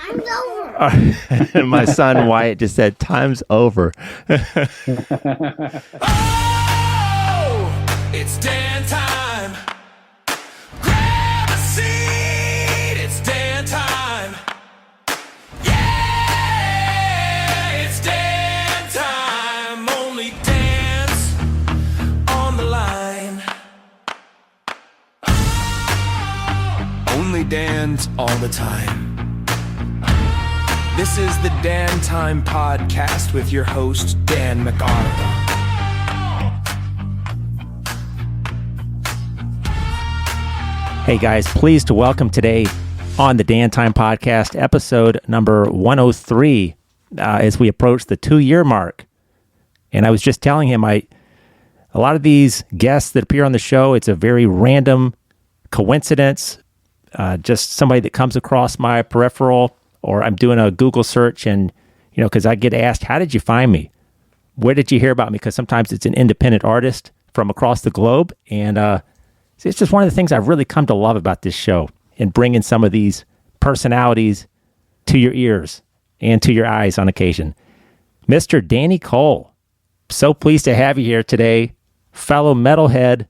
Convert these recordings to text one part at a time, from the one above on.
Time's over. My son Wyatt just said, "Time's over." Oh, it's Dan time. Grab a seat, it's Dan time. Yeah, it's Dan time. Only Dan's on the line. Only Dan's all the time. This is the Dan Time Podcast with your host, Dan McArthur. Hey guys, pleased to welcome today on the Dan Time Podcast, episode number 103, as we approach the 2-year mark. And I was just telling him, a lot of these guests that appear on the show, it's a very random coincidence, just somebody that comes across my peripheral, or I'm doing a Google search and, because I get asked, how did you find me? Where did you hear about me? Because sometimes it's an independent artist from across the globe. And it's just one of the things I've really come to love about this show, and bringing some of these personalities to your ears and to your eyes on occasion. Mr. Danny Cole, so pleased to have you here today, fellow metalhead,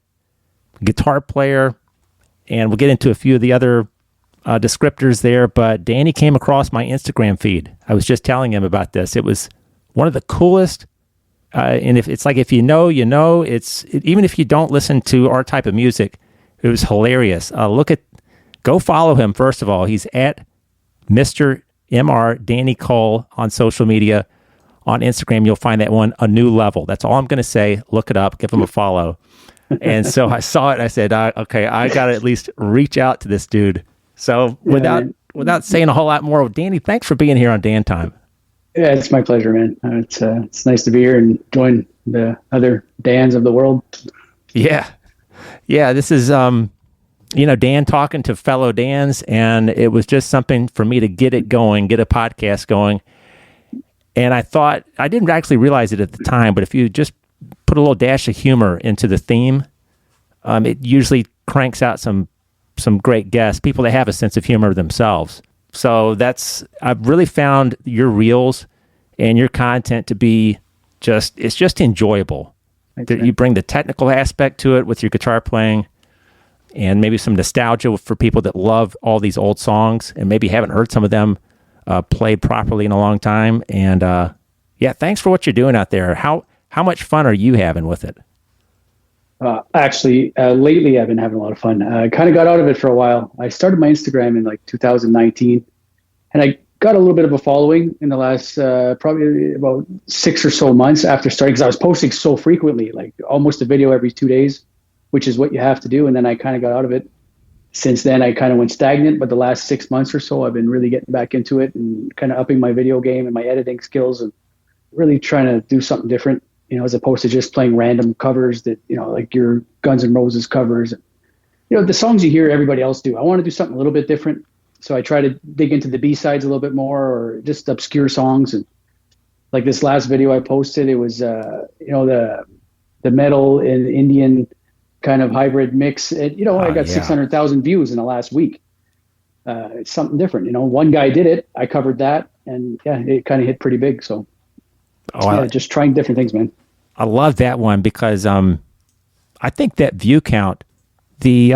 guitar player, and we'll get into a few of the other descriptors there, but Danny came across my Instagram feed. I was just telling him about this. It was one of the coolest, and if you know, even if you don't listen to our type of music, it was hilarious. Go follow him, first of all. He's at Mr. Mr. Danny Cole on social media. On Instagram, you'll find that one a new level. That's all I'm going to say. Look it up, give him a follow. And so I saw it, and I said, okay, I got to at least reach out to this dude. So without saying a whole lot more, Danny, thanks for being here on Dan Time. Yeah, it's my pleasure, man. It's nice to be here and join the other Dans of the world. Yeah. This is Dan talking to fellow Dans, and it was just something for me to get it going, get a podcast going. And I thought, I didn't actually realize it at the time, but if you just put a little dash of humor into the theme, it usually cranks out some great guests, people that have a sense of humor themselves. So I've really found your reels and your content to be it's just enjoyable. Thanks, you bring the technical aspect to it with your guitar playing, and maybe some nostalgia for people that love all these old songs and maybe haven't heard some of them played properly in a long time. And thanks for what you're doing out there. How much fun are you having with it? Lately I've been having a lot of fun. I kind of got out of it for a while. I started my Instagram in 2019, and I got a little bit of a following in the last probably about 6 or so months after starting, because I was posting so frequently, like almost a video every 2 days, which is what you have to do. And then I kind of got out of it. Since then, I kind of went stagnant, but the last 6 months or so, I've been really getting back into it and kind of upping my video game and my editing skills, and really trying to do something different. As opposed to just playing random covers that, like your Guns N' Roses covers, the songs you hear everybody else do. I want to do something a little bit different. So I try to dig into the B-sides a little bit more, or just obscure songs. And like this last video I posted, it was, the metal and Indian kind of hybrid mix. I got 600,000 views in the last week. It's something different. One guy did it. I covered that, and it kind of hit pretty big. So. Just trying different things, man. I love that one because I think that view count, the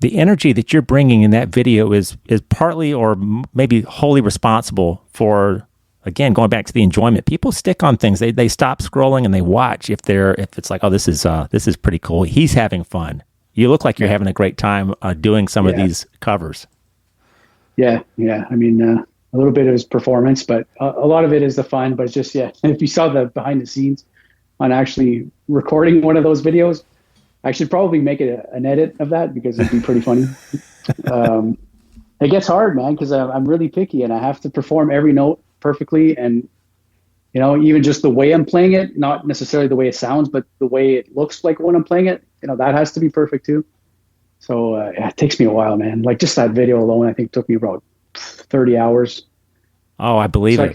energy that you're bringing in that video is partly or maybe wholly responsible for, again, going back to the enjoyment. People stick on things. They stop scrolling and they watch if it's like, oh, this is pretty cool. He's having fun. You look like you're having a great time doing some of these covers. Yeah. I mean, a little bit of his performance, but a lot of it is the fun. But it's just, if you saw the behind the scenes on actually recording one of those videos, I should probably make it an edit of that, because it'd be pretty funny. It gets hard, man, because I'm really picky and I have to perform every note perfectly. And, even just the way I'm playing it, not necessarily the way it sounds, but the way it looks like when I'm playing it, that has to be perfect too. So it takes me a while, man. Like just that video alone, I think took me about 30 hours. Oh, I believe it.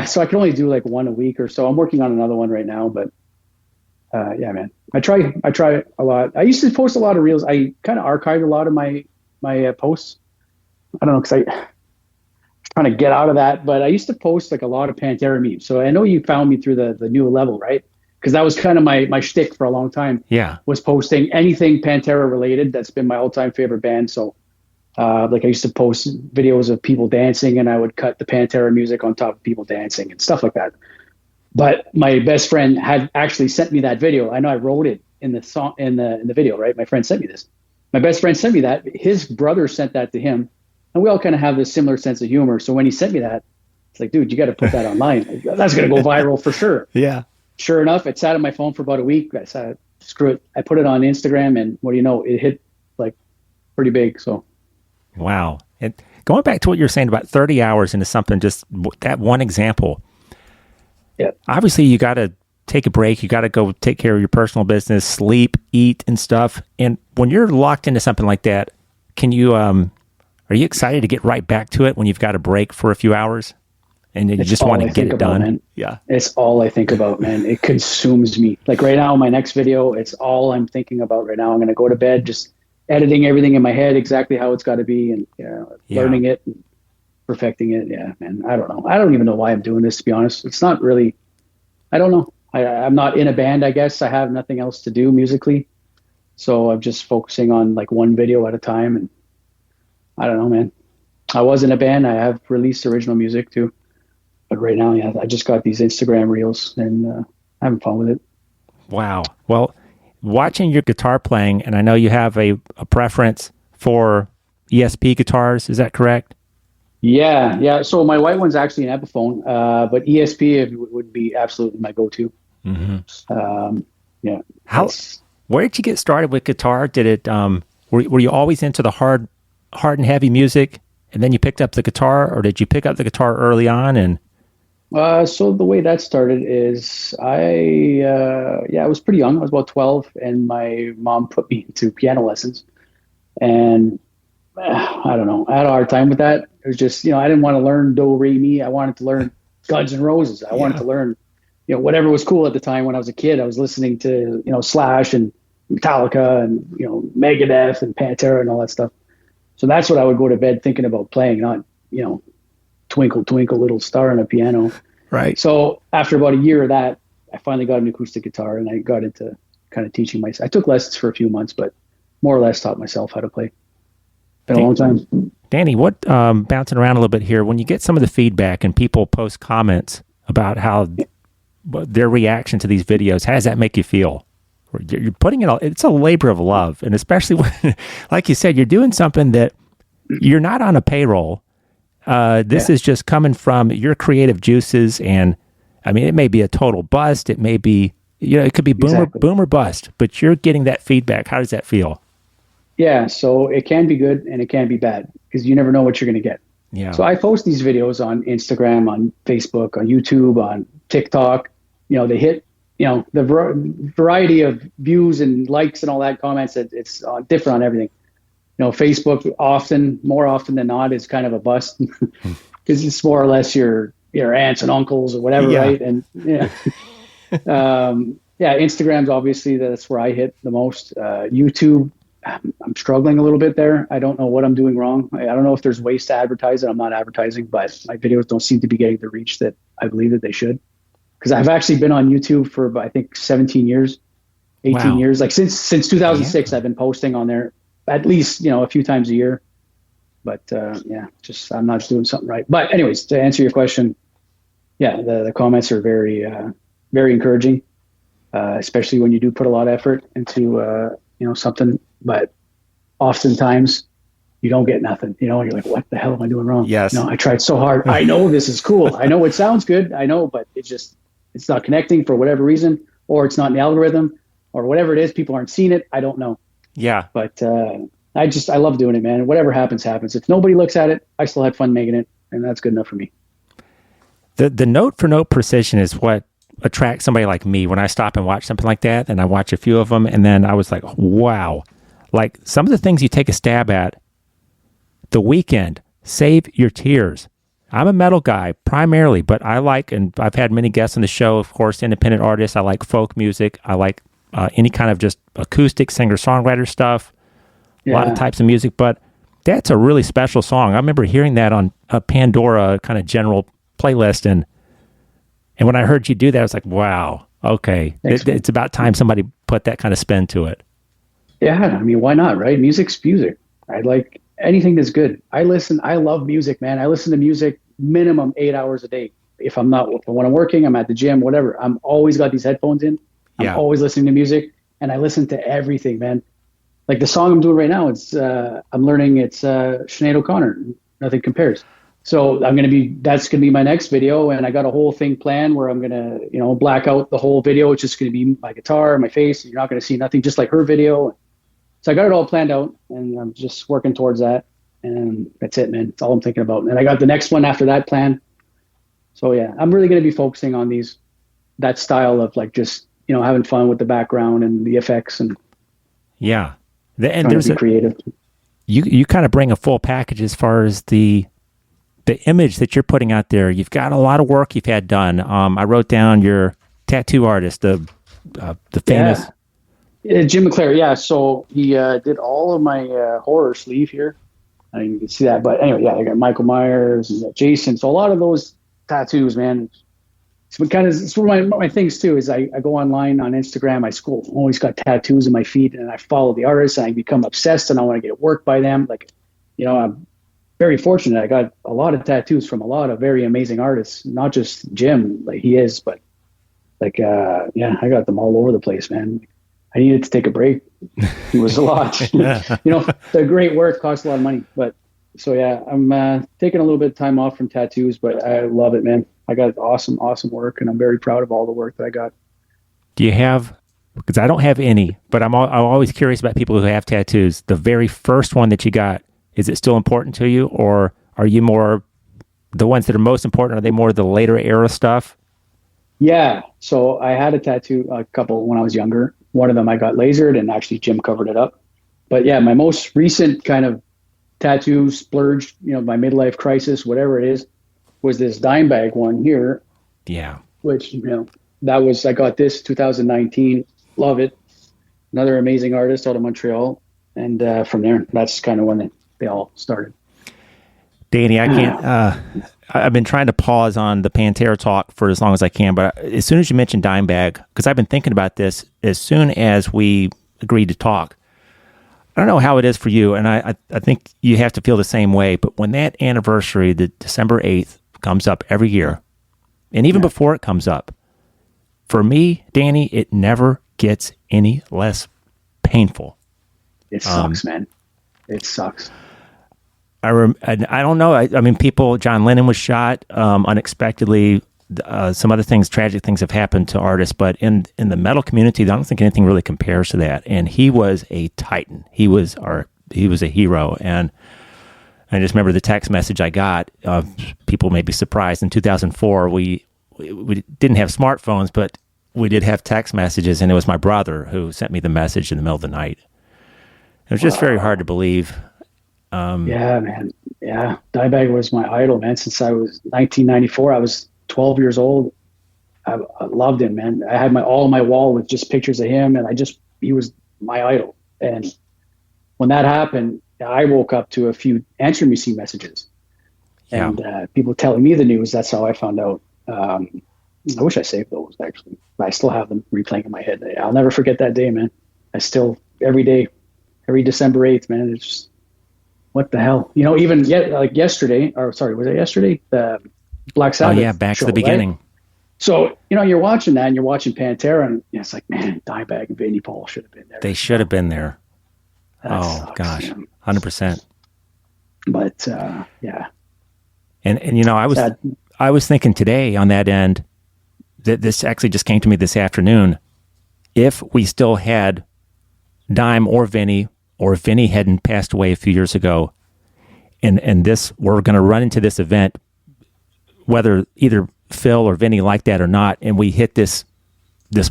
So I can only do like one a week or so. I'm working on another one right now, but man, I try a lot. I used to post a lot of reels. I kind of archived a lot of my posts. I don't know, because trying to get out of that. But I used to post like a lot of Pantera memes. So I know you found me through the new level, right? Because that was kind of my shtick for a long time. Yeah. Was posting anything Pantera related. That's been my all-time favorite band. So like I used to post videos of people dancing, and I would cut the Pantera music on top of people dancing and stuff like that. But my best friend had actually sent me that video. I know I wrote it in the song, in the video, right? My friend sent me this. My best friend sent me that. His brother sent that to him, and we all kind of have this similar sense of humor. So when he sent me that, it's like, dude, you got to put that online. That's going to go viral for sure. Yeah. Sure enough, it sat on my phone for about a week. I said, screw it. I put it on Instagram, and what do you know? It hit like pretty big. So, wow. And going back to what you're saying about 30 hours into something, just that one example. yeah. Obviously, you got to take a break. You got to go take care of your personal business, sleep, eat, and stuff. And when you're locked into something like that, can you? Are you excited to get right back to it when you've got a break for a few hours, and you just want to get it done? Man. Yeah, it's all I think about, man. It consumes me. Like right now, my next video, it's all I'm thinking about right now. I'm going to go to bed, just editing everything in my head exactly how it's got to be, and learning it, and perfecting it. Yeah, man. I don't know. I don't even know why I'm doing this, to be honest. It's not really. I don't know. I'm not in a band, I guess. I have nothing else to do musically. So I'm just focusing on like one video at a time. And I don't know, man. I was in a band. I have released original music too. But right now, yeah, I just got these Instagram reels and having fun with it. Wow. Well, watching your guitar playing, and I know you have a preference for ESP guitars. Is that correct? Yeah. So my white one's actually an Epiphone, but ESP would be absolutely my go-to. Mm-hmm. Yeah. Where did you get started with guitar? Did it? Were you always into the hard and heavy music, and then you picked up the guitar, or did you pick up the guitar early on? And so the way that started is I was pretty young. I was about 12, and my mom put me into piano lessons, and I don't know. I had a hard time with that. It was just, I didn't want to learn do, re, mi. I wanted to learn Guns N' Roses. I wanted to learn, whatever was cool at the time when I was a kid. I was listening to, Slash and Metallica and, Megadeth and Pantera and all that stuff. So that's what I would go to bed thinking about playing, not, Twinkle, Twinkle, Little Star on a piano. right. So after about a year of that, I finally got an acoustic guitar, and I got into kind of teaching myself. I took lessons for a few months, but more or less taught myself how to play. Been a long time. Danny, what bouncing around a little bit here, when you get some of the feedback and people post comments about how their reaction to these videos, how does that make you feel? You're putting it all, it's a labor of love. And especially when, like you said, you're doing something that you're not on a payroll. This is just coming from your creative juices. And I mean, it may be a total bust. It may be, it could be boom or bust, but you're getting that feedback. How does that feel? Yeah, so it can be good and it can be bad because you never know what you're going to get. Yeah. So I post these videos on Instagram, on Facebook, on YouTube, on TikTok. They hit, the variety of views and likes and all that comments. It's different on everything. Facebook more often than not is kind of a bust because it's more or less your aunts and uncles or whatever, right? And Instagram's obviously that's where I hit the most. YouTube. I'm struggling a little bit there. I don't know what I'm doing wrong. I don't know if there's ways to advertise it. I'm not advertising, but my videos don't seem to be getting the reach that I believe that they should. Because I've actually been on YouTube for, I think, 17 years, 18 years. Like since 2006, I've been posting on there at least, a few times a year. But I'm not doing something right. But anyways, to answer your question, the comments are very, very encouraging, especially when you do put a lot of effort into, something. But oftentimes you don't get nothing, you're like, what the hell am I doing wrong? Yes. I tried so hard. I know this is cool. I know it sounds good. I know, but it's not connecting for whatever reason, or it's not in the algorithm or whatever it is. People aren't seeing it. I don't know. Yeah. But I love doing it, man. Whatever happens, happens. If nobody looks at it, I still had fun making it, and that's good enough for me. The note for note precision is what attracts somebody like me when I stop and watch something like that, and I watch a few of them, and then I was like, wow. Like some of the things you take a stab at, The Weeknd, Save Your Tears. I'm a metal guy primarily, but I like, and I've had many guests on the show, of course, independent artists. I like folk music. I like any kind of just acoustic singer-songwriter stuff, a lot of types of music. But That's a really special song. I remember hearing that on a Pandora kind of general playlist, and when I heard you do that, I was like, wow, okay. Thanks, It's about time somebody put that kind of spin to it. Yeah, I mean, why not, right? Music's music. I like anything that's good. I love music, man. I listen to music minimum 8 hours a day. If when I'm working, I'm at the gym, whatever. I'm always got these headphones in. I'm always listening to music, and I listen to everything, man. Like the song I'm doing right now, I'm learning it's Sinead O'Connor, Nothing Compares. So that's gonna be my next video, and I got a whole thing planned where I'm gonna, black out the whole video. It's just gonna be my guitar, my face. You're not gonna see nothing, just like her video. So I got it all planned out, and I'm just working towards that. And that's it, man. It's all I'm thinking about. And I got the next one after that planned. So yeah, I'm really gonna be focusing on that style of like just having fun with the background and the effects and and there's creative. You kind of bring a full package as far as the image that you're putting out there. You've got a lot of work you've had done. I wrote down your tattoo artist, the famous Jim McClare. Yeah, so he did all of my horror sleeve here. I mean, you can see that, but anyway, I got Michael Myers and Jason. So a lot of those tattoos, man. It's one of my things too. Is I go online on Instagram. Always got tattoos in my feet, and I follow the artists, and I become obsessed, and I want to get work by them. Like, I'm very fortunate. I got a lot of tattoos from a lot of very amazing artists, not just Jim, like he is, but like, I got them all over the place, man. I needed to take a break. It was a lot. The great work costs a lot of money, but so yeah, I'm taking a little bit of time off from tattoos, but I love it, man. I got awesome work, and I'm very proud of all the work that I got. Do you have, because I don't have any, but I'm always curious about people who have tattoos. The very first one that you got, is it still important to you, or are you more, the ones that are most important, are they more the later era stuff? Yeah. So I had a tattoo, a couple when I was younger. One of them I got lasered, and actually Jim covered it up. But yeah, my most recent kind of tattoo splurge, my midlife crisis, whatever it is, was this Dimebag one here. Yeah. Which, I got this 2019. Love it. Another amazing artist out of Montreal. And from there, that's kind of when they all started. Danny, I can't, I've been trying to pause on the Pantera talk for as long as I can, but as soon as you mentioned Dimebag, because I've been thinking about this as soon as we agreed to talk, I don't know how it is for you, and I think you have to feel the same way, but when that anniversary, the December 8th, comes up every year, and even before it comes up, for me, Danny, it never gets any less painful. It sucks, man. It sucks. I don't know. I mean, John Lennon was shot unexpectedly. Some other things, tragic things have happened to artists, but in the metal community, I don't think anything really compares to that. And he was a titan. He was a hero. And I just remember the text message I got. People may be surprised. In 2004, we didn't have smartphones, but we did have text messages, and it was my brother who sent me the message in the middle of the night. It was just very hard to believe. Yeah, man. Yeah. Dimebag was my idol, man. Since I was 1994, I was 12 years old. I loved him, man. I had all my wall with just pictures of him, and he was my idol. And when that happened, I woke up to a few answer machine messages, and people telling me the news. That's how I found out. I wish I saved those, actually. I still have them replaying in my head. I'll never forget that day, man. I still, every day, every December 8th, man, it's just, what the hell? Even like yesterday, or sorry, was it yesterday? The Black Sabbath. Oh yeah, back show, to the beginning. Right? So, you're watching that, and you're watching Pantera, and it's like, man, Dimebag and Vinnie Paul should have been there. They should have been there. That sucks, gosh, man. 100%. But yeah. And I was thinking today on that end that this actually just came to me this afternoon. If we still had Dime or Vinny hadn't passed away a few years ago, and we're going to run into this event, whether either Phil or Vinny like that or not, and we hit this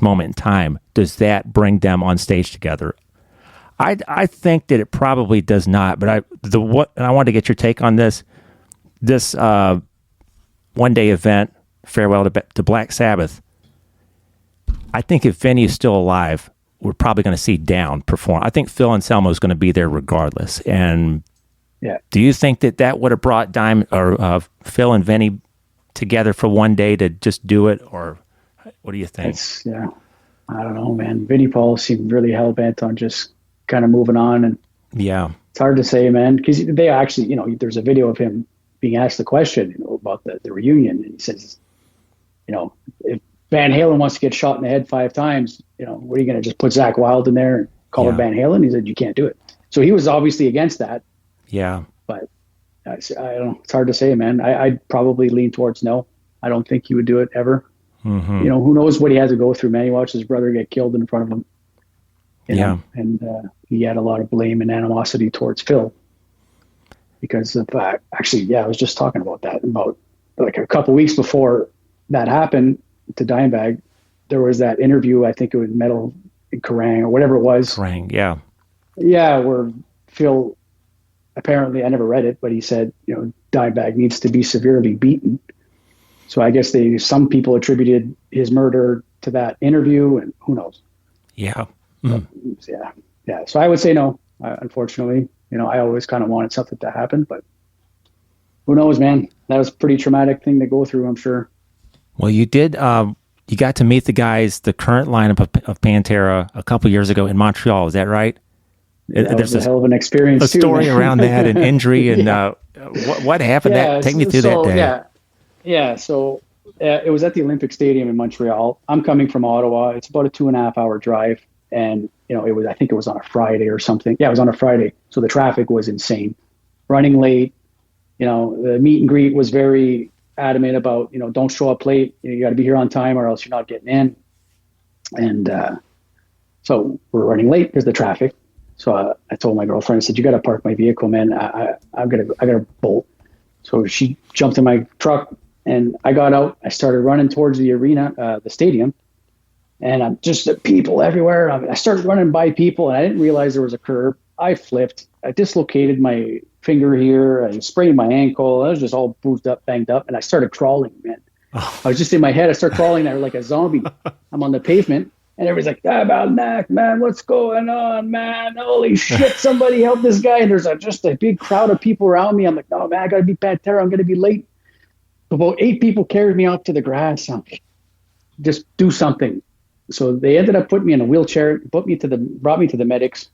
moment in time, does that bring them on stage together? I think that it probably does not, but I wanted to get your take on this one-day event, farewell to Black Sabbath. I think if Vinny is still alive, we're probably going to see Down perform. I think Phil Anselmo is going to be there regardless, and Yeah. Do you think that would have brought Phil and Vinny together for one day to just do it, or what do you think? Yeah. I don't know, man. Vinnie Paul seemed really hell bent on just kind of moving on, and Yeah. it's hard to say, man, because they actually, there's a video of him being asked the question, about the reunion, and he says, if Van Halen wants to get shot in the head 5 times, what are you going to just put Zach Wilde in there and call it Van Halen? He said, you can't do it. So he was obviously against that. Yeah. But I don't know. It's hard to say, man. I'd probably lean towards no. I don't think he would do it ever. Mm-hmm. Who knows what he had to go through, man. He watched his brother get killed in front of him. And he had a lot of blame and animosity towards Phil because of actually, I was just talking about that. About like a couple weeks before that happened to Dimebag, there was that interview, I think it was Metal in Kerrang or whatever it was. Kerrang, yeah. Yeah, where Phil, apparently, I never read it, but he said, Dimebag needs to be severely beaten. So I guess some people attributed his murder to that interview, and who knows? Yeah. Yeah. So I would say no, unfortunately. I always kind of wanted something to happen, but who knows, man? That was a pretty traumatic thing to go through, I'm sure. Well, you did, you got to meet the guys, the current lineup of Pantera a couple years ago in Montreal. Is that right? That was a hell of an experience. A story around that, an injury, and what happened? Take me through that day. Yeah. So it was at the Olympic Stadium in Montreal. I'm coming from Ottawa. It's about a 2.5 hour drive. And, I think it was on a Friday or something. Yeah, it was on a Friday. So the traffic was insane. Running late. The meet and greet was very adamant about, don't show up late. You got to be here on time or else you're not getting in. And so we're running late because of the traffic. So I told my girlfriend, I said, you got to park my vehicle, man. I got to bolt. So she jumped in my truck and I got out. I started running towards the arena, the stadium. And I'm just people everywhere. I started running by people and I didn't realize there was a curb. I flipped. I dislocated my finger here. I sprained my ankle. I was just all bruised up, banged up. And I started crawling, man. I was just in my head. I started crawling there like a zombie. I'm on the pavement. And everybody's like, about neck, man, what's going on, man? Holy shit, somebody help this guy. And there's just a big crowd of people around me. I'm like, no, man, I got to be Pantera. I'm going to be late. About 8 people carried me out to the grass. I'm like, just do something. So they ended up putting me in a wheelchair, brought me to the medics.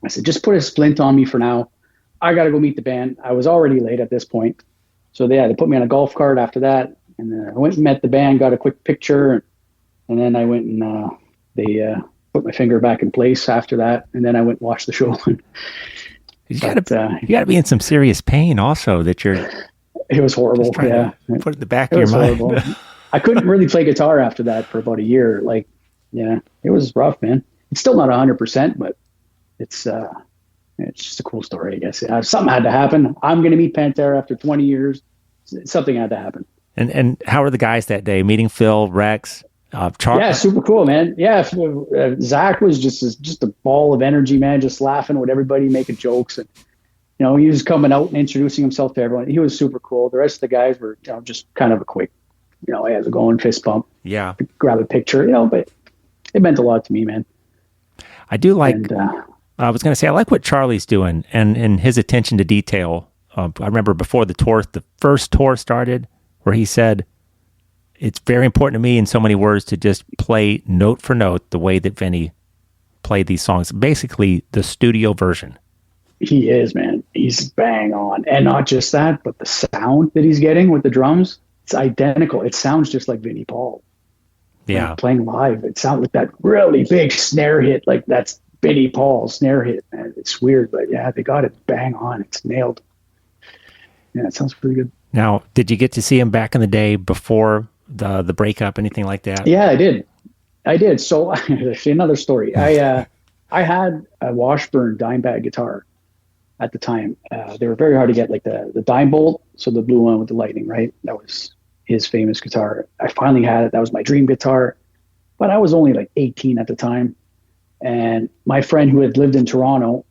I said, just put a splint on me for now. I got to go meet the band. I was already late at this point. So they put me on a golf cart after that. And then I went and met the band, got a quick picture. And then I went and they put my finger back in place after that. And then I went and watched the show. You got to be in some serious pain also that you're. It was horrible. Yeah. Put it in the back of your mind. I couldn't really play guitar after that for about a year. It was rough, man. It's still not 100%, but it's just a cool story, I guess. Something had to happen. I'm going to meet Pantera after 20 years. Something had to happen. And how were the guys that day? Meeting Phil, Rex, Charlie? Yeah, super cool, man. Yeah, Zach was just a ball of energy, man, just laughing with everybody, making jokes. And, he was coming out and introducing himself to everyone. He was super cool. The rest of the guys were just kind of a quick, I had to go and fist bump. Yeah. Grab a picture, but it meant a lot to me, man. I do like, I was going to say, I like what Charlie's doing and his attention to detail. I remember before the first tour started, where he said, it's very important to me in so many words to just play note for note the way that Vinny played these songs. Basically, the studio version. He is, man. He's bang on. And not just that, but the sound that he's getting with the drums, it's identical. It sounds just like Vinnie Paul. Yeah. Playing live, it sounds like that really big snare hit, like that's Vinnie Paul's snare hit. Man, it's weird, but yeah, they got it bang on. It's nailed. Yeah, it sounds pretty good. Now, did you get to see him back in the day before the breakup, anything like that? Yeah, I did. So actually another story. I had a Washburn Dimebag guitar at the time. They were very hard to get, like the Dime Bolt, so the blue one with the lightning, right? That was his famous guitar. I finally had it. That was my dream guitar. But I was only like 18 at the time. And my friend who had lived in Toronto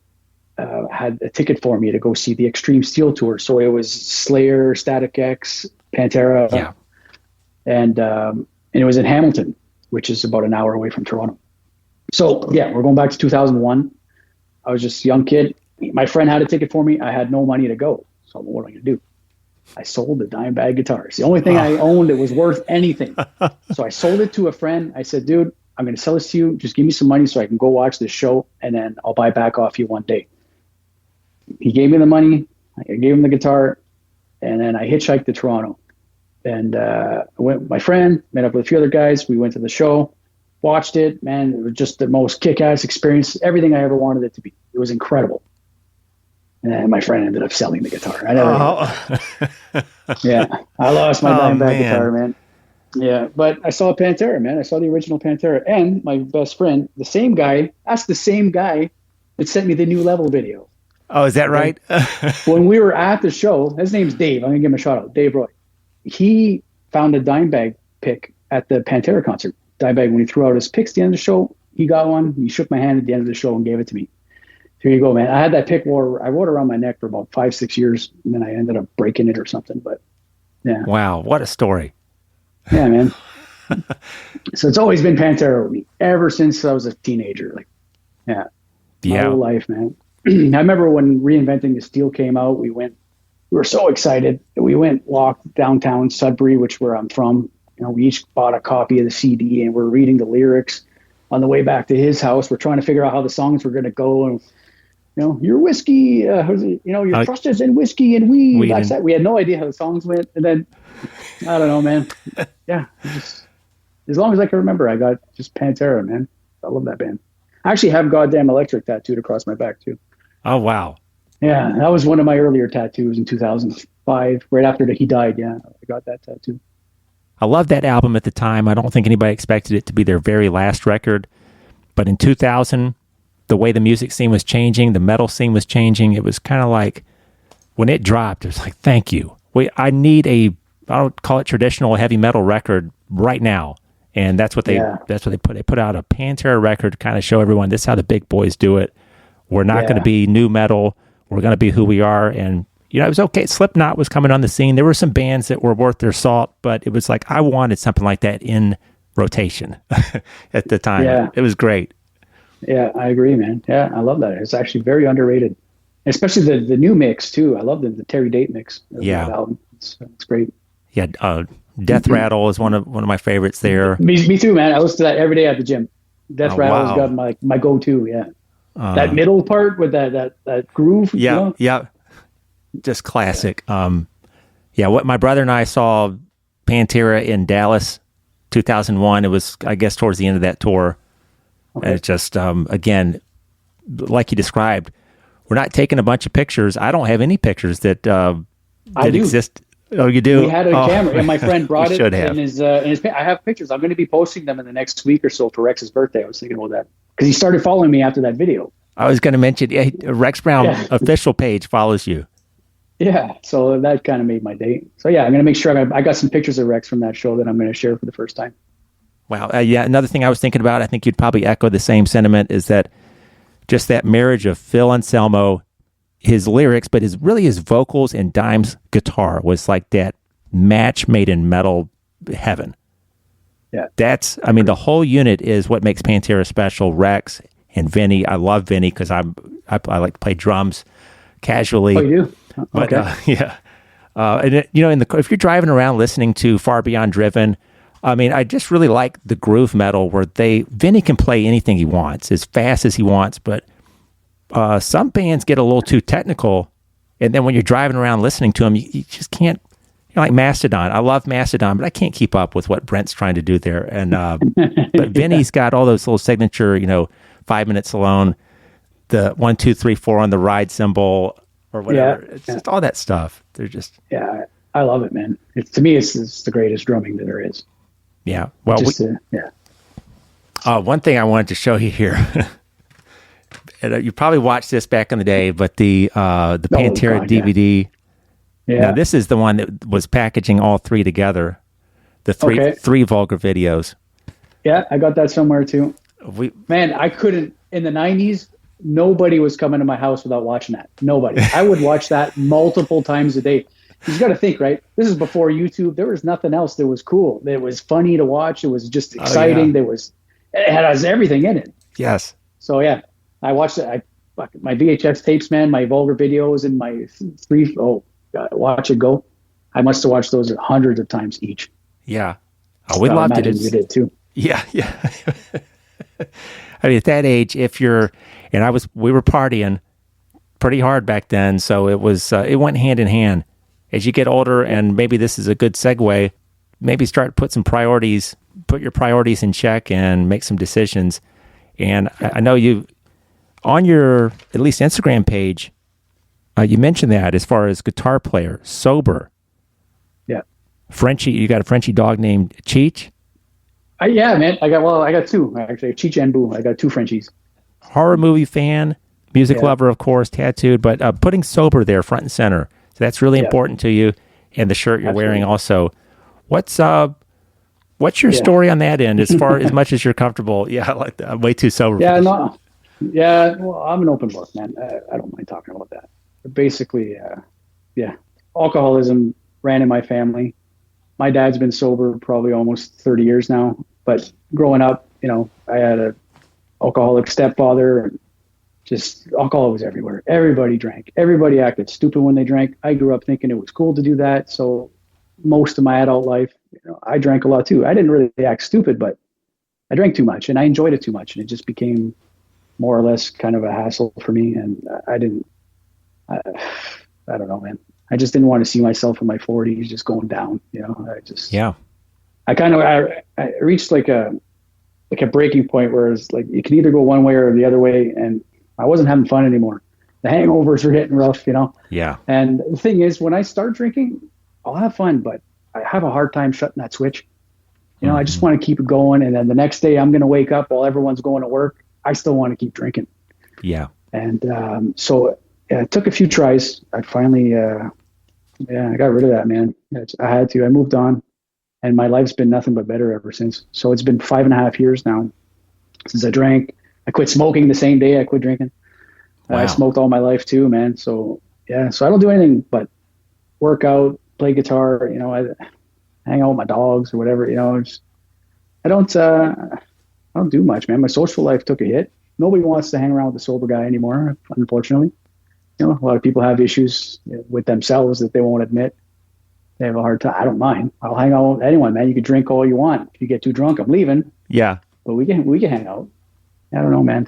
had a ticket for me to go see the Extreme Steel tour. So it was Slayer, Static X, Pantera. Yeah. And it was in Hamilton, which is about an hour away from Toronto. So yeah, we're going back to 2001. I was just a young kid. My friend had a ticket for me. I had no money to go. So what am I going to do? I sold the Dimebag guitar. It's the only thing I owned that was worth anything. So I sold it to a friend. I said, dude, I'm going to sell this to you. Just give me some money so I can go watch this show, and then I'll buy back off you one day. He gave me the money. I gave him the guitar, and then I hitchhiked to Toronto. And I went with my friend, met up with a few other guys. We went to the show, watched it. Man, it was just the most kick-ass experience, everything I ever wanted it to be. It was incredible. And then my friend ended up selling the guitar. Yeah, I lost my Dimebag guitar, man. Yeah, but I saw Pantera, man. I saw the original Pantera. And my best friend, the same guy, that's the same guy that sent me the New Level video. Oh, is that right? When we were at the show, his name's Dave. I'm going to give him a shout out. Dave Roy. He found a Dimebag pick at the Pantera concert. Dimebag, when he threw out his picks at the end of the show, he got one. He shook my hand at the end of the show and gave it to me. Here you go, man. I had that pick I wore it around my neck for about 5-6 years, and then I ended up breaking it or something. But yeah. Wow, what a story. Yeah, man. So it's always been Pantera with me ever since I was a teenager. Like, yeah. My whole life, man. I remember when Reinventing the Steel came out, we were so excited. We walked downtown Sudbury, which is where I'm from. You know, we each bought a copy of the CD, and we're reading the lyrics on the way back to his house. We're trying to figure out how the songs were going to go. And, you know, your whiskey, your trust is in whiskey and weed. We had no idea how the songs went. And then, I don't know, man. Yeah. Just, as long as I can remember, I got just Pantera, man. I love that band. I actually have Goddamn Electric tattooed across my back, too. Oh, wow. Yeah, that was one of my earlier tattoos in 2005, right after he died. Yeah, I got that tattoo. I loved that album at the time. I don't think anybody expected it to be their very last record. But in 2000, the way the music scene was changing, the metal scene was changing. It was kind of like, when it dropped, it was like, thank you. I need I don't call it traditional heavy metal record right now. And that's what they put. They put out a Pantera record to kind of show everyone this is how the big boys do it. We're not going to be new metal. We're going to be who we are. And, you know, it was okay. Slipknot was coming on the scene. There were some bands that were worth their salt, but it was like, I wanted something like that in rotation at the time. Yeah. It was great. Yeah, I agree, man. Yeah, I love that. It's actually very underrated, especially the new mix too. I love the Terry Date mix. Yeah. That album. It's great. Yeah. Death Rattle is one of my favorites there. Me too, man. I listen to that every day at the gym. Death Rattle's got my go-to. Yeah. That middle part with that groove. Yeah. You know? Yeah. Just classic. What my brother and I saw Pantera in Dallas, 2001. It was, I guess, towards the end of that tour. Okay. And it's just, again, like you described, we're not taking a bunch of pictures. I don't have any pictures that exist. Oh, you do? We had a camera, and my friend brought it have. in his I have pictures. I'm going to be posting them in the next week or so for Rex's birthday. I was thinking about that because he started following me after that video. I was going to mention, Rex Brown official page follows you. Yeah, so that kind of made my day. So yeah, I'm going to make sure I got some pictures of Rex from that show that I'm going to share for the first time. Wow. Another thing I was thinking about, I think you'd probably echo the same sentiment, is that just that marriage of Phil Anselmo, his lyrics, but his vocals and Dime's guitar was like that match made in metal heaven. Yeah. The whole unit is what makes Pantera special. Rex and Vinny. I love Vinny because I like to play drums casually. Oh, you do? But, okay. If you're driving around listening to Far Beyond Driven, I just really like the groove metal where Vinny can play anything he wants as fast as he wants, but some bands get a little too technical, and then when you're driving around listening to them, you just can't. Like Mastodon. I love Mastodon, but I can't keep up with what Brent's trying to do there. And but Vinny's got all those little signature, 5 minutes alone, the 1, 2, 3, 4 on the ride cymbal or whatever. It's just all that stuff. They're just I love it, man. To me, it's the greatest drumming that there is. Yeah. Well, one thing I wanted to show you here. And you probably watched this back in the day, but the Pantera DVD. Yeah. Now, this is the one that was packaging all three together. The three vulgar videos. Yeah, I got that somewhere too. I couldn't in the 90s. Nobody was coming to my house without watching that. Nobody. I would watch that multiple times a day. You got to think, right? This is before YouTube. There was nothing else that was cool. It was funny to watch. It was just exciting. It had everything in it. Yes. So yeah, I watched it. fuck, my VHS tapes, man, my vulgar videos and my God, watch it go. I must have watched those hundreds of times each. Yeah. Oh, we loved it. You did too. Yeah. I mean, at that age, we were partying pretty hard back then. So it was, it went hand in hand. As you get older, and maybe this is a good segue, maybe start put your priorities in check and make some decisions. And I know you, on your, at least Instagram page, you mentioned that as far as guitar player, sober. Yeah. Frenchie, you got a Frenchie dog named Cheech? Yeah, man. I got two, actually. Cheech and Boo. I got two Frenchies. Horror movie fan, music lover, of course, tattooed, but putting sober there front and center. So that's really important to you. And the shirt you're wearing also. What's your story on that end as far as much as you're comfortable? Yeah, I like that. I'm way too sober. Yeah, no. Yeah, well, I'm an open book, man. I don't mind talking about that. But basically, alcoholism ran in my family. My dad's been sober probably almost 30 years now. But growing up, I had a alcoholic stepfather. And just alcohol was everywhere. Everybody drank. Everybody acted stupid when they drank. I grew up thinking it was cool to do that. So most of my adult life, I drank a lot too. I didn't really act stupid, but I drank too much and I enjoyed it too much. And it just became more or less kind of a hassle for me. And I don't know, man. I just didn't want to see myself in my 40s just going down, I reached like a breaking point where it's like, you can either go one way or the other way. And I wasn't having fun anymore. The hangovers were hitting rough, Yeah. And the thing is, when I start drinking, I'll have fun, but I have a hard time shutting that switch. I just want to keep it going. And then the next day I'm going to wake up while everyone's going to work. I still want to keep drinking. Yeah. And so it took a few tries. I finally, I got rid of that, man. I had to. I moved on. And my life's been nothing but better ever since. So it's been 5.5 years now since I drank. I quit smoking the same day I quit drinking. Wow. I smoked all my life too, man. So so I don't do anything but work out, play guitar, I hang out with my dogs or whatever, I don't do much, man. My social life took a hit. Nobody wants to hang around with a sober guy anymore, unfortunately. A lot of people have issues with themselves that they won't admit. They have a hard time. I don't mind. I'll hang out with anyone, man. You can drink all you want. If you get too drunk, I'm leaving. Yeah. But we can hang out. I don't know, man.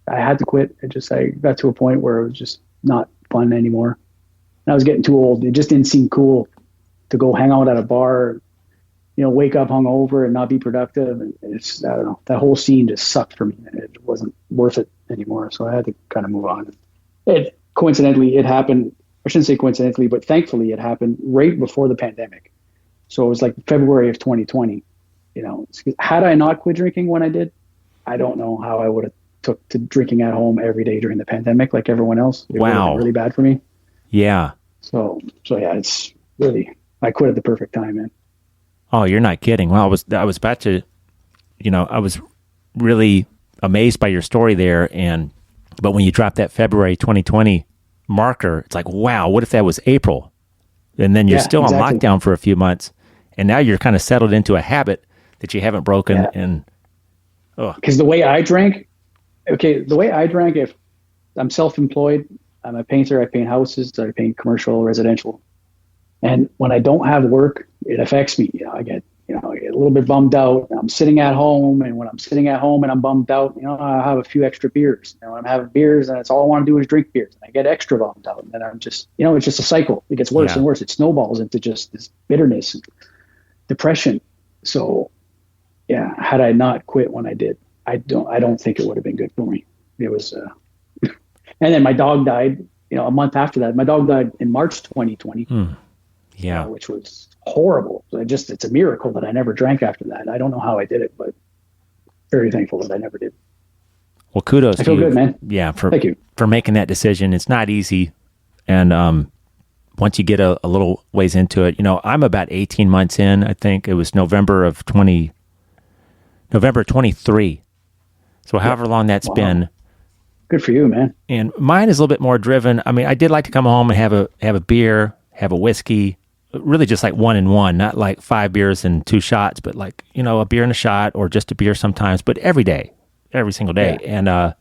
I had to quit. I got to a point where it was just not fun anymore. And I was getting too old. It just didn't seem cool to go hang out at a bar, wake up hungover and not be productive. And I don't know. That whole scene just sucked for me. It wasn't worth it anymore. So I had to kind of move on. Coincidentally, it happened. I shouldn't say coincidentally, but thankfully it happened right before the pandemic. So it was like February of 2020. Had I not quit drinking when I did, I don't know how I would have took to drinking at home every day during the pandemic like everyone else. It would have been really bad for me. Yeah. So yeah, it's really, I quit at the perfect time, man. Oh, you're not kidding. Well, I was about to, I was really amazed by your story there. But when you dropped that February 2020 marker, it's like, wow, what if that was April? And then you're still on lockdown for a few months. And now you're kind of settled into a habit that you haven't broken. Yeah. And because the way I drank, if I'm self-employed, I'm a painter, I paint houses, I paint commercial, residential. And when I don't have work, it affects me. I get a little bit bummed out. I'm sitting at home, and when I'm sitting at home and I'm bummed out, I have a few extra beers. I'm having beers, and it's all I want to do is drink beers. And I get extra bummed out, and then I'm just, it's just a cycle. It gets worse and worse. It snowballs into just this bitterness and depression. So, had I not quit when I did, I don't think it would have been good for me. It was, and then my dog died. A month after that. My dog died in March 2020. Yeah, which was horrible. It's a miracle that I never drank after that. I don't know how I did it, but very thankful that I never did. Well, kudos I feel to you. Good, man. Yeah, Thank you for making that decision. It's not easy. And once you get a little ways into it, I'm about 18 months in. I think it was November 23. So however long that's been. Good for you, man. And mine is a little bit more driven. I mean, I did like to come home and have a beer, have a whiskey, really just like 1 and 1, not like 5 beers and 2 shots, but like, a beer and a shot or just a beer sometimes, but every day, every single day. Yeah.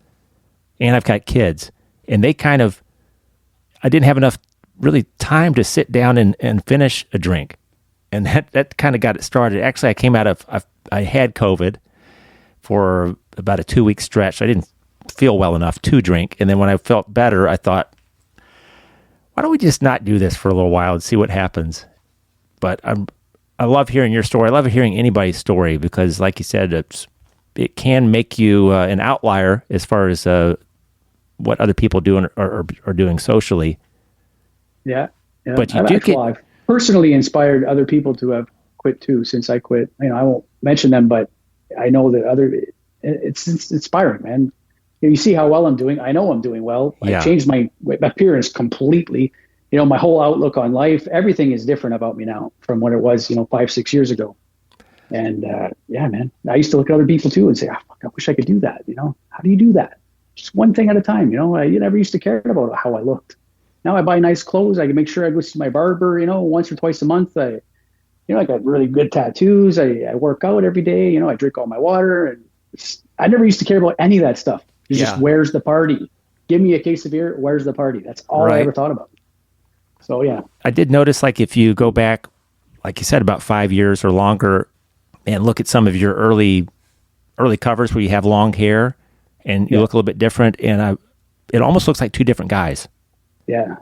and I've got kids, and I didn't have enough really time to sit down and finish a drink. And that kind of got it started. Actually, I had COVID for about a 2-week stretch. I didn't feel well enough to drink. And then when I felt better, I thought, why don't we just not do this for a little while and see what happens? But I love hearing your story. I love hearing anybody's story because, like you said, it can make you an outlier as far as what other people do are doing socially. Yeah. But I've personally inspired other people to have quit too. Since I quit, I won't mention them, but I know that it's inspiring, man. You see how well I'm doing. I know I'm doing well. Yeah. I changed my appearance completely. My whole outlook on life, everything is different about me now from what it was, 5-6 years ago. And yeah, man, I used to look at other people too and say, fuck, I wish I could do that. How do you do that? Just one thing at a time. I never used to care about how I looked. Now I buy nice clothes. I can make sure I go see my barber, once or twice a month. I got really good tattoos. I work out every day. I drink all my water. And I never used to care about any of that stuff. It's just, where's the party? Give me a case of beer. Where's the party? That's all I ever thought about. So, yeah. I did notice, like, if you go back, like you said, about 5 years or longer and look at some of your early covers where you have long hair and you look a little bit different, and it almost looks like two different guys. Yeah.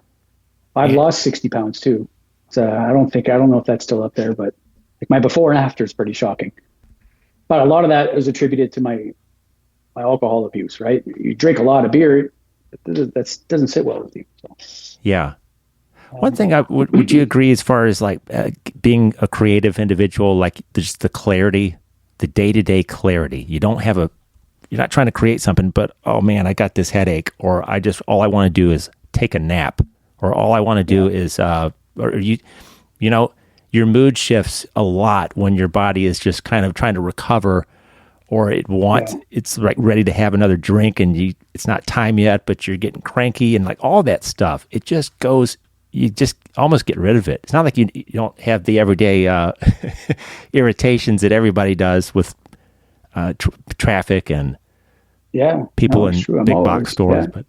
I've lost 60 pounds too. So I don't know if that's still up there, but like my before and after is pretty shocking. But a lot of that is attributed to my alcohol abuse, right? You drink a lot of beer, that doesn't sit well with you. So. Yeah. One thing would you agree as far as like being a creative individual, like just the clarity, the day-to-day clarity. You don't have you're not trying to create something, but oh man, I got this headache, or all I want to do is take a nap, or all I want to do is, your mood shifts a lot when your body is just kind of trying to recover, or it's like ready to have another drink and it's not time yet, but you're getting cranky and like all that stuff. It just goes, you just almost get rid of it. It's not like you don't have the everyday irritations that everybody does with traffic and people in big box stores. But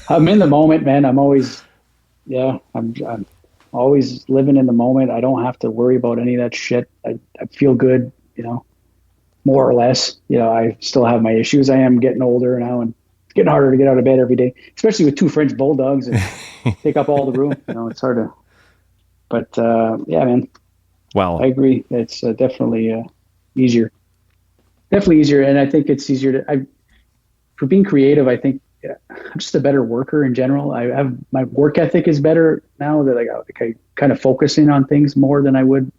I'm in the moment, man. I'm always living in the moment. I don't have to worry about any of that shit. I feel good, more or less. I still have my issues. I am getting older now, and it's getting harder to get out of bed every day, especially with 2 French bulldogs and take up all the room. It's hard to, but yeah, man. Well, I agree. It's definitely easier. Definitely easier. And I think it's easier for being creative. I think I'm just a better worker in general. My work ethic is better now that I kind of focus in on things more than I would.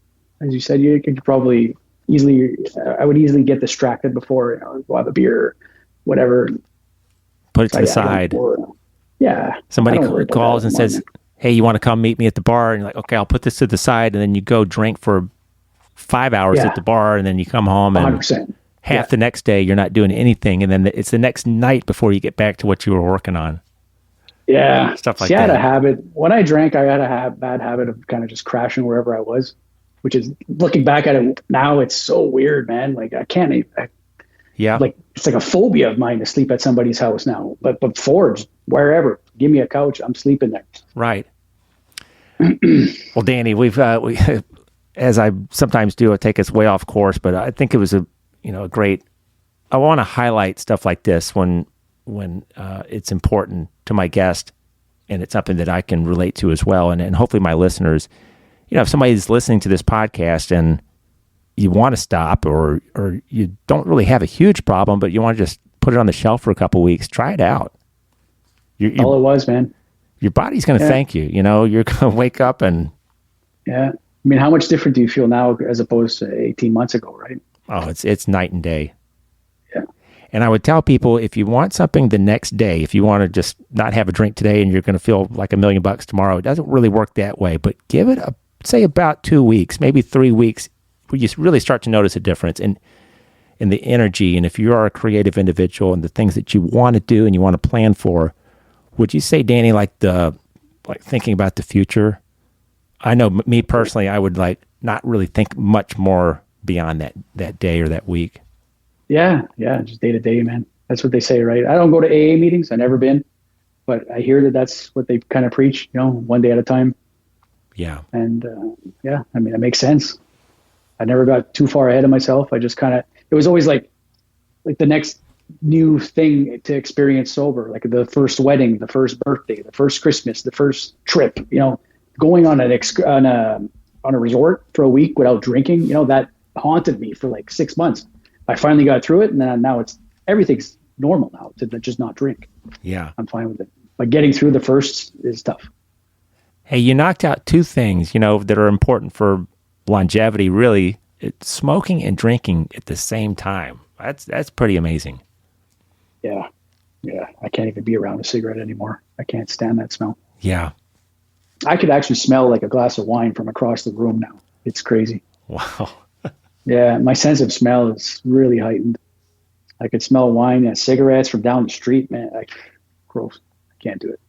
As you said, you could probably I would easily get distracted before, go have a beer or whatever. Put it to the side. Somebody calls and says, hey, you want to come meet me at the bar? And you're like, okay, I'll put this to the side. And then you go drink for 5 hours at the bar, and then you come home and 100%. Half the next day you're not doing anything, and then it's the next night before you get back to what you were working on. Yeah, stuff like that. I had that. a habit when I drank. I had a bad habit of kind of just crashing wherever I was, which is, looking back at it now, it's so weird, man. Like I can't even. Like it's like a phobia of mine to sleep at somebody's house now. But before, just wherever, give me a couch, I'm sleeping there. Right. Well, Danny, we as I sometimes do, I take us way off course, but I think it was a great. I want to highlight stuff like this when it's important to my guest, and it's something that I can relate to as well, and hopefully my listeners. If somebody's listening to this podcast and you want to stop, or you don't really have a huge problem, but you want to just put it on the shelf for a couple of weeks, try it out. All it was, man. Your body's going to thank you. You're going to wake up and. Yeah. I mean, how much different do you feel now as opposed to 18 months ago, right? Oh, it's night and day. Yeah. And I would tell people, if you want something the next day, if you want to just not have a drink today and you're going to feel like $1 million tomorrow, it doesn't really work that way. But give it say about 2 weeks, maybe 3 weeks, where you really start to notice a difference in the energy. And if you are a creative individual and the things that you want to do and you want to plan for, would you say, Danny, like thinking about the future? I know me personally, I would not really think much more beyond that day or that week. Yeah, yeah, just day to day, man. That's what they say, right? I don't go to AA meetings. I've never been, but I hear that that's what they kind of preach, one day at a time. Yeah. And yeah, I mean, it makes sense. I never got too far ahead of myself. I just kind of, it was always like the next new thing to experience sober, like the first wedding, the first birthday, the first Christmas, the first trip, going on on a resort for a week without drinking, that haunted me for like 6 months. I finally got through it, and then now everything's normal now to just not drink. Yeah. I'm fine with it. But getting through the first is tough. Hey, you knocked out two things, that are important for longevity, really. It's smoking and drinking at the same time. That's pretty amazing. Yeah. Yeah. I can't even be around a cigarette anymore. I can't stand that smell. Yeah. I could actually smell like a glass of wine from across the room now. It's crazy. Wow. Yeah, my sense of smell is really heightened. I could smell wine and cigarettes from down the street, man. Gross. I can't do it.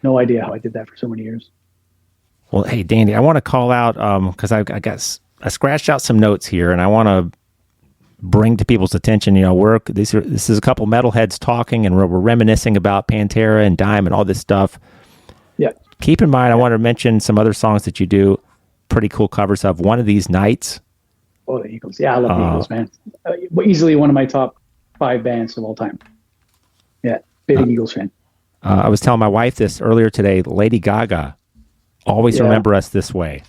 No idea how I did that for so many years. Well, hey, Danny, I want to call out because I scratched out some notes here, and I want to bring to people's attention. This is a couple metalheads talking, and we're reminiscing about Pantera and Dime and all this stuff. Yeah. Keep in mind, I want to mention some other songs that you do pretty cool covers of. One of These Nights. Oh, the Eagles. Yeah, I love the Eagles, man. Easily one of my top 5 bands of all time. Yeah, big Eagles fan. I was telling my wife this earlier today. Lady Gaga, Always Remember Us This Way.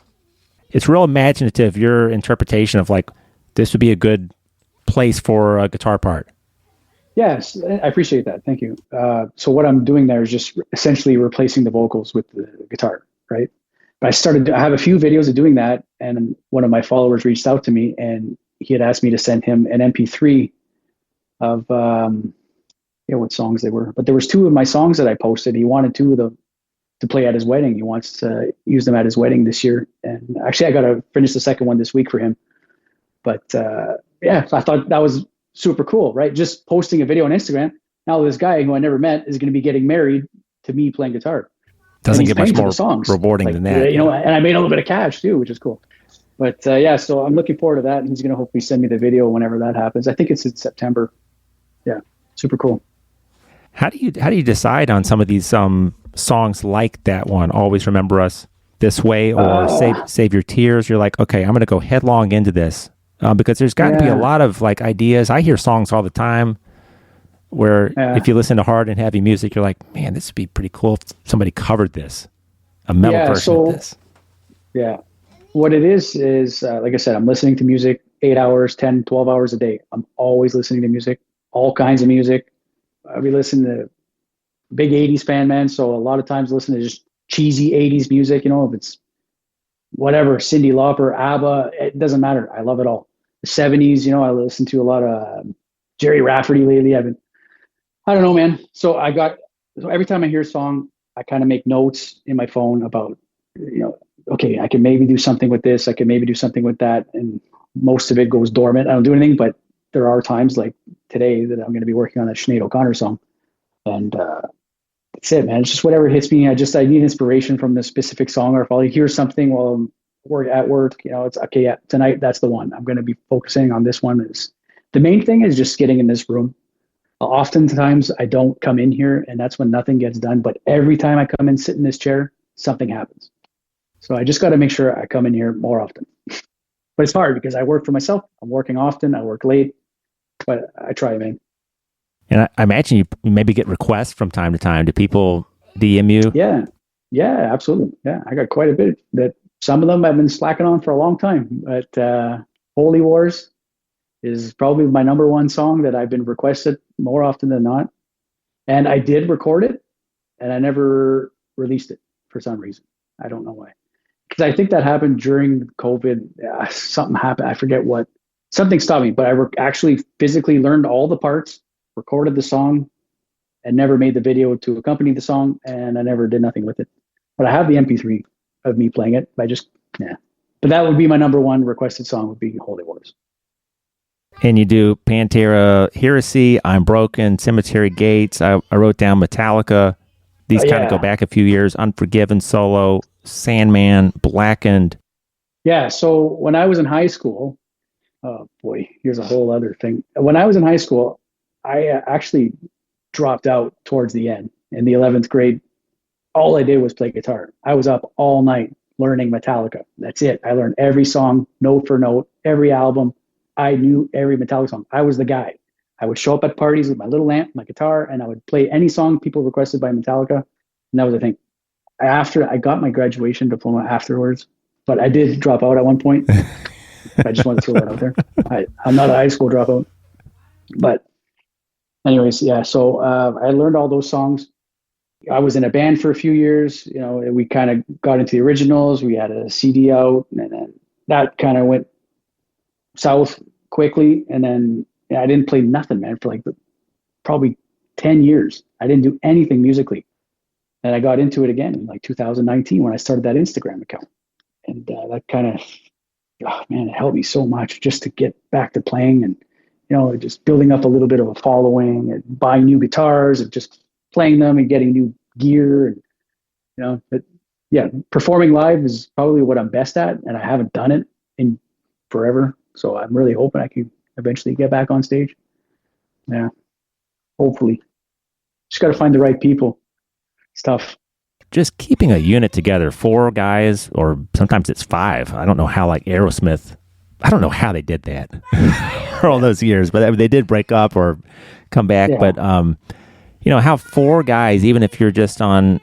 It's real imaginative, your interpretation of like, this would be a good place for a guitar part. Yes, I appreciate that. Thank you. So what I'm doing there is just essentially replacing the vocals with the guitar, right? But I have a few videos of doing that, and one of my followers reached out to me, and he had asked me to send him an MP3 of what songs they were. But there was 2 of my songs that I posted. He wanted 2 of them to play at his wedding. He wants to use them at his wedding this year. And actually, I got to finish the second one this week for him. But yeah, I thought that was super cool, right? Just posting a video on Instagram. Now this guy who I never met is going to be getting married to me playing guitar. Doesn't get much more rewarding than that. And I made a little bit of cash too, which is cool. But yeah, so I'm looking forward to that. And he's going to hopefully send me the video whenever that happens. I think it's in September. Yeah, super cool. How do you decide on some of these songs like that one, Always Remember Us This Way, or Save Your Tears? You're like, okay, I'm going to go headlong into this because there's got to be a lot of like ideas. I hear songs all the time where if you listen to hard and heavy music, you're like, man, this would be pretty cool if somebody covered this, a metal version of this. Yeah. What it is, like I said, I'm listening to music 8 hours, 10, 12 hours a day. I'm always listening to music, all kinds of music. We listen to big 80s fan, man. So a lot of times listen to just cheesy 80s music, if it's whatever, Cyndi Lauper, ABBA, it doesn't matter. I love it all. The 70s, I listen to a lot of Jerry Rafferty lately. I don't know, man. So every time I hear a song, I kind of make notes in my phone about, okay, I can maybe do something with this. I can maybe do something with that. And most of it goes dormant. I don't do anything, but there are times like today that I'm going to be working on a Sinead O'Connor song. And that's it, man. It's just whatever hits me. I need inspiration from the specific song, or if I hear something while I'm at work, it's okay. Yeah, tonight, that's the one. I'm going to be focusing on this one. The main thing is just getting in this room. Oftentimes I don't come in here, and that's when nothing gets done. But every time I come and sit in this chair, something happens. So I just got to make sure I come in here more often. But it's hard because I work for myself. I'm working often. I work late, but I try, man. And I imagine you maybe get requests from time to time. Do people DM you? Yeah, absolutely. Yeah, I got quite a bit. That some of them I've been slacking on for a long time. But Holy Wars is probably my number one song that I've been requested more often than not. And I did record it, and I never released it for some reason. I don't know why. Because I think that happened during COVID. Something happened. I forget what. Something stopped me, but I actually physically learned all the parts, recorded the song, and never made the video to accompany the song, and I never did nothing with it. But I have the MP3 of me playing it. But that would be my number one requested song, would be Holy Wars. And you do Pantera, Heresy, I'm Broken, Cemetery Gates. I wrote down Metallica. These kind of go back a few years. Unforgiven solo, Sandman, Blackened. Yeah, so when I was in high school, Oh boy, here's a whole other thing. When I was in high school, I actually dropped out towards the end. In the 11th grade, all I did was play guitar. I was up all night learning Metallica. That's it. I learned every song, note for note, every album. I knew every Metallica song. I was the guy. I would show up at parties with my little amp, my guitar, and I would play any song people requested by Metallica. And that was the thing. After I got my graduation diploma afterwards, but I did drop out at one point. I just want to throw that out there. I'm not a high school dropout, but anyways, yeah. So I learned all those songs. I was in a band for a few years. You know, we kind of got into the originals. We had a CD out, and then that kind of went south quickly. And then I didn't play nothing, man, for like probably 10 years. I didn't do anything musically. And I got into it again in like 2019 when I started that Instagram account. And that kind of, oh man, it helped me so much just to get back to playing and, you know, just building up a little bit of a following and buying new guitars and just playing them and getting new gear. And, you know, but yeah, performing live is probably what I'm best at. And I haven't done it in forever. So I'm really hoping I can eventually get back on stage. Yeah, hopefully. Just got to find the right people. It's tough. Just keeping a unit together, 4 guys, or sometimes it's 5. I don't know how, like Aerosmith, I don't know how they did that for all those years, but they did break up or come back. Yeah. But, you know, how 4 guys, even if you're just on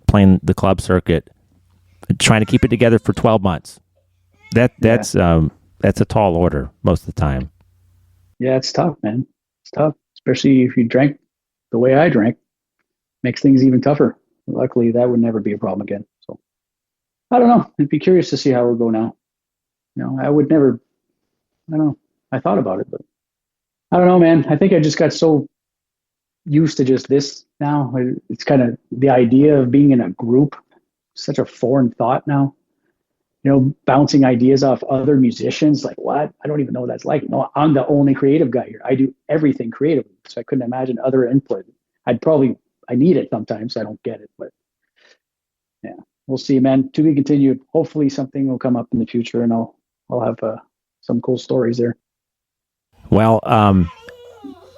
playing the club circuit, trying to keep it together for 12 months, that's a tall order most of the time. Yeah, it's tough, man. It's tough, especially if you drank the way I drank. Makes things even tougher. Luckily, that would never be a problem again. So, I don't know. I'd be curious to see how it would go now. You know, I would never, I don't know. I thought about it, but I don't know, man. I think I just got so used to just this now. It's kind of the idea of being in a group, such a foreign thought now. You know, bouncing ideas off other musicians, like what? I don't even know what that's like. No, I'm the only creative guy here. I do everything creatively, so I couldn't imagine other input. I need it sometimes. I don't get it, but yeah, we'll see, man. To be continued. Hopefully something will come up in the future and I'll have some cool stories there. Well,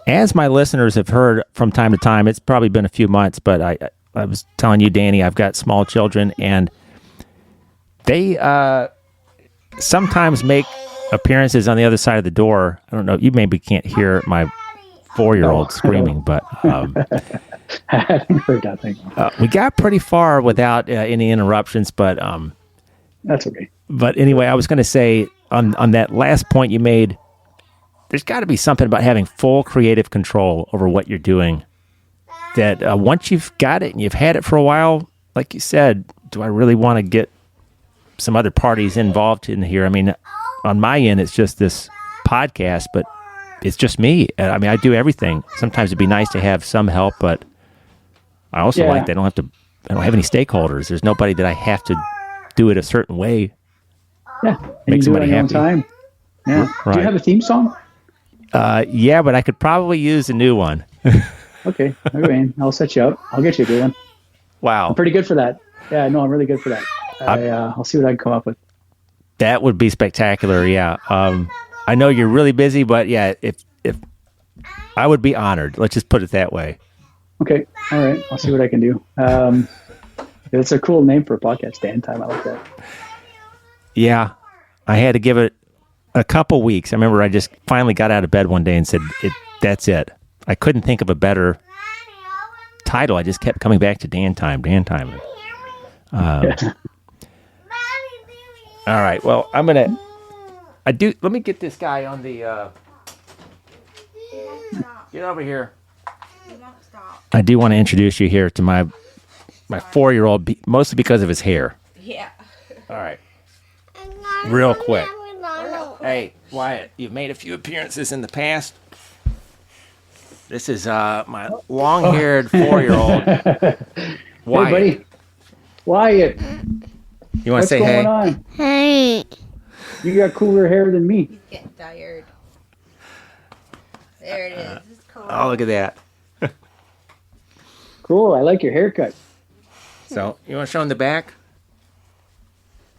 as my listeners have heard from time to time, it's probably been a few months, but I was telling you, Danny, I've got small children and they sometimes make appearances on the other side of the door. I don't know. You maybe can't hear my 4-year-old screaming, but I haven't heard that thing. We got pretty far without any interruptions, but that's okay. But anyway, I was going to say on that last point you made, there's got to be something about having full creative control over what you're doing. That once you've got it and you've had it for a while, like you said, do I really want to get some other parties involved in here? I mean, on my end, it's just this podcast, but it's just me. I mean, I do everything. Sometimes it'd be nice to have some help, but I also like that I don't have any stakeholders. There's nobody that I have to do it a certain way. Yeah. Make somebody happy. Own time. Yeah. Right. Do you have a theme song? Yeah, but I could probably use a new one. Okay. I'll set you up. I'll get you a good one. Wow. I'm pretty good for that. Yeah, no, I'm really good for that. I'll see what I can come up with. That would be spectacular. Yeah. I know you're really busy, but yeah, if I would be honored. Let's just put it that way. Okay. All right. I'll see what I can do. It's a cool name for a podcast, Dan Time. I like that. Yeah. I had to give it a couple weeks. I remember I just finally got out of bed one day and said, that's it. I couldn't think of a better title. I just kept coming back to Dan Time. All right. Well, let me get this guy on the, get over here. I do want to introduce you here to my 4-year-old, mostly because of his hair. Yeah. All right. Real quick. Hey, Wyatt, you've made a few appearances in the past. This is my long-haired 4-year-old, Wyatt. Hey, buddy. Wyatt. You want to say hey? What's going on? Hey. You got cooler hair than me. He's getting tired. There it is. It's cool. Oh, look at that. Cool. I like your haircut. So, you want to show him the back?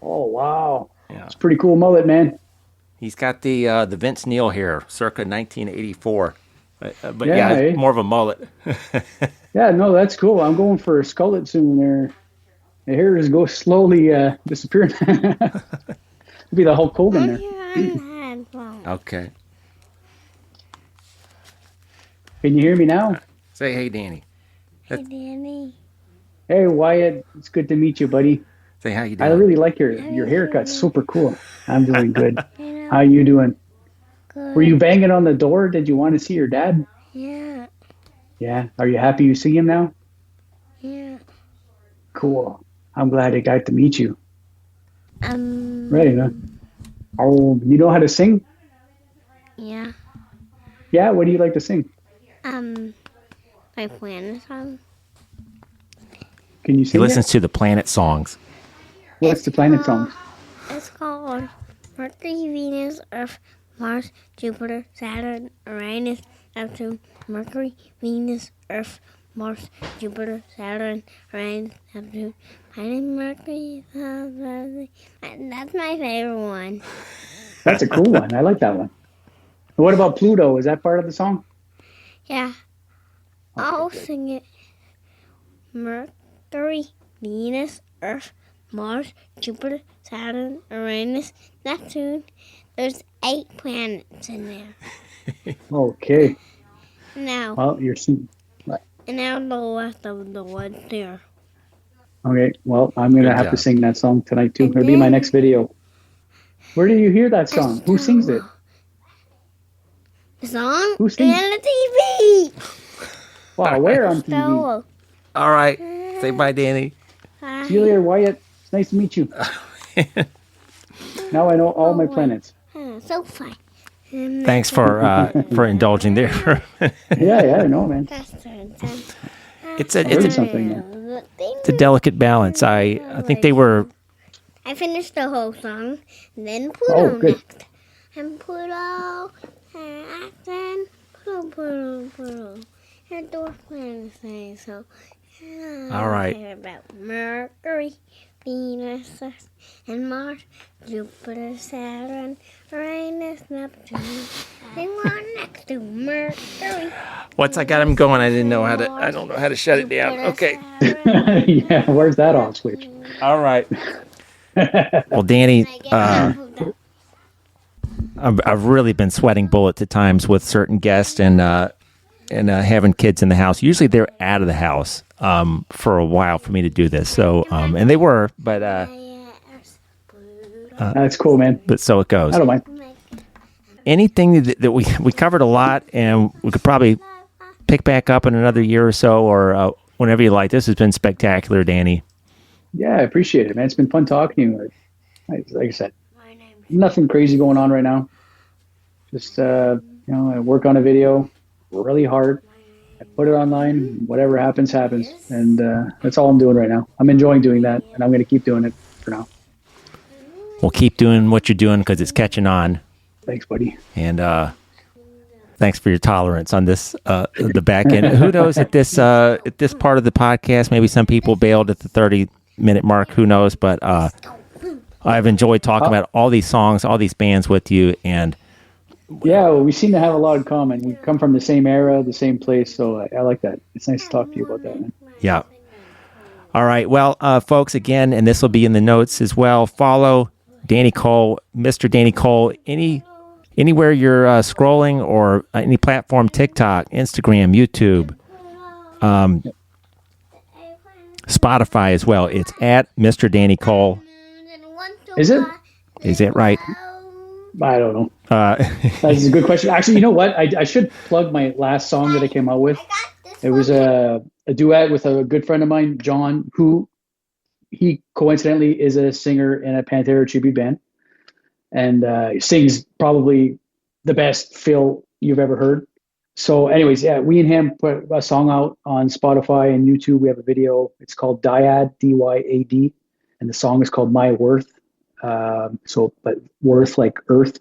Oh, wow. Yeah. It's a pretty cool mullet, man. He's got the Vince Neil hair, circa 1984. But Yeah, more of a mullet. Yeah, no, that's cool. I'm going for a skullet soon there. The hair is go slowly disappearing. It'll be the Hulk Hogan there. Okay. Can you hear me now? Say hey, Danny. Hey, Danny. Hey, Wyatt. It's good to meet you, buddy. Say how you I doing. really like your haircut. Super cool. I'm doing good. You know, How you doing? good. Were you banging on the door? Did you want to see your dad? Yeah, Yeah. Are you happy you see him now? yeah. Cool. I'm glad I got to meet you. Right, huh? Oh, you know how to sing? Yeah. Yeah. What do you like to sing? My plan song. Can you He sing listens it? to the Planet songs. What's the planet song? It's called Mercury, Venus, Earth, Mars, Jupiter, Saturn, Uranus, Neptune, Mercury, Venus, Earth, Mars, Jupiter, Saturn, Uranus, Neptune. My name Mercury. That's my favorite one. That's a cool one. I like that one. What about Pluto? Is that part of the song? Yeah. I'll sing it. Mercury, Venus, Earth, Mars, Jupiter, Saturn, Uranus, Neptune. There's 8 planets in there. Okay. Now, Well, you're singing. and now the rest of the ones there. Okay. Well, I'm gonna Good have job. to sing that song tonight too. And It'll be my then- next video. Where do you hear that song? Who sings it? The song Who sings? and the TV. Wow, where on TV? So, All right. Say bye, Danny. See you later, Wyatt. It's nice to meet you. Now I know all my planets. so fun. Thanks for indulging there. Yeah, I know, man. It's heard a something. it's a delicate balance. I think they were. I finished the whole song, then put Oh, on good. next. And put on, and accent, put on. And the plan say so. All right. About Mercury, Venus, and Mars, Jupiter, Saturn, Uranus, Neptune. They want next to Mercury. Once I got him going, I didn't know how to. I don't know how to shut it down. Jupiter, Okay. Saturn. Yeah, where's that off switch? All right. Well, Danny, I've really been sweating bullets at times with certain guests and having kids in the house. Usually they're out of the house for a while for me to do this. So and they were, but That's cool, man. so it goes. I don't mind. Anything that we covered a lot, and we could probably pick back up in another year or so, or whenever you like. This has been spectacular, Danny. Yeah, I appreciate it, man. It's been fun talking to you. Like I said, nothing crazy going on right now. Just I work on a video really hard. I put it online. Whatever happens, happens, and that's all I'm doing right now. I'm enjoying doing that, and I'm going to keep doing it for now. We'll keep doing what you're doing because it's catching on. Thanks, buddy. And thanks for your tolerance on this, the back end. Who knows at this part of the podcast, maybe some people bailed at the 30-minute mark. Who knows? But I've enjoyed talking about all these songs, all these bands with you. And Yeah, well, we seem to have a lot in common. We come from the same era, the same place, so I like that. It's nice to talk to you about that, man. yeah. All right. Well, folks, again, and this will be in the notes as well. Follow Danny Cole, Mr. Danny Cole, anywhere you're scrolling or any platform, TikTok, Instagram, YouTube, Spotify as well. It's at Mr. Danny Cole. Is it? Is it right? I don't know. That's a good question. Actually, you know what? I should plug my last song that I came out with. It was a duet with a good friend of mine, John, who he coincidentally is a singer in a Pantera tribute band, and sings probably the best fill you've ever heard. So anyways, yeah, we and him put a song out on Spotify and YouTube. We have a video. It's called Dyad, D-Y-A-D, and the song is called My Worth. But worth like earth.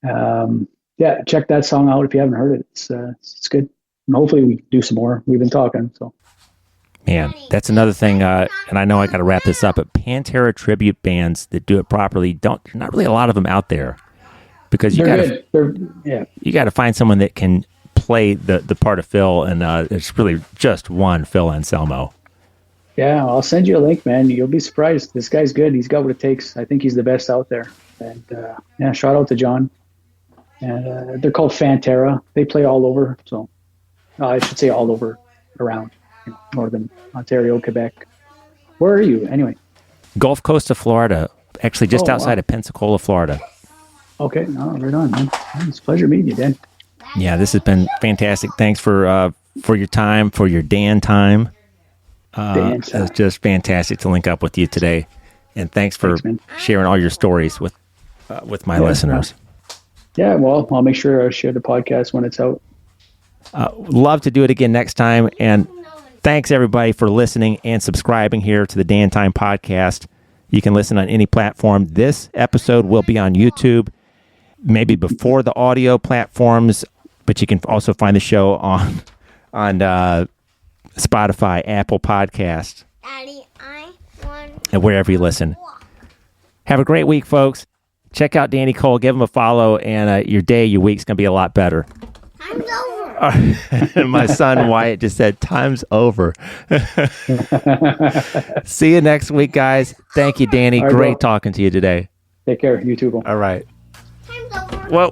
Yeah, check that song out if you haven't heard it. It's good. And hopefully we do some more. We've been talking, so. Man, that's another thing, and I know I got to wrap this up, but Pantera tribute bands that do it properly, there's not really a lot of them out there, because you got to find someone that can play the part of Phil, and it's really just one Phil Anselmo. Yeah, I'll send you a link, man. You'll be surprised. This guy's good. He's got what it takes. I think he's the best out there. And yeah, shout out to John. And they're called Pantera. They play all over. So I should say all over around northern Ontario, Quebec. Where are you anyway? Gulf Coast of Florida, actually just outside of Pensacola, Florida. Okay, right on, man. It's a pleasure meeting you, Dan. Yeah, this has been fantastic. Thanks for your time, for your Dan time. It's just fantastic to link up with you today, and thanks for sharing all your stories with my listeners. Yeah, well, I'll make sure I share the podcast when it's out. Love to do it again next time, and thanks everybody for listening and subscribing here to the Dan Time Podcast. You can listen on any platform. This episode will be on YouTube, maybe before the audio platforms, but you can also find the show on Spotify, Apple Podcasts, Daddy, and wherever you listen. Have a great week, folks. Check out Danny Cole. Give him a follow, and your week's going to be a lot better. Time's over. My son Wyatt just said, time's over. See you next week, guys. Thank you, Danny. Great talking to you today. Take care. You too. All right. Time's over. Well.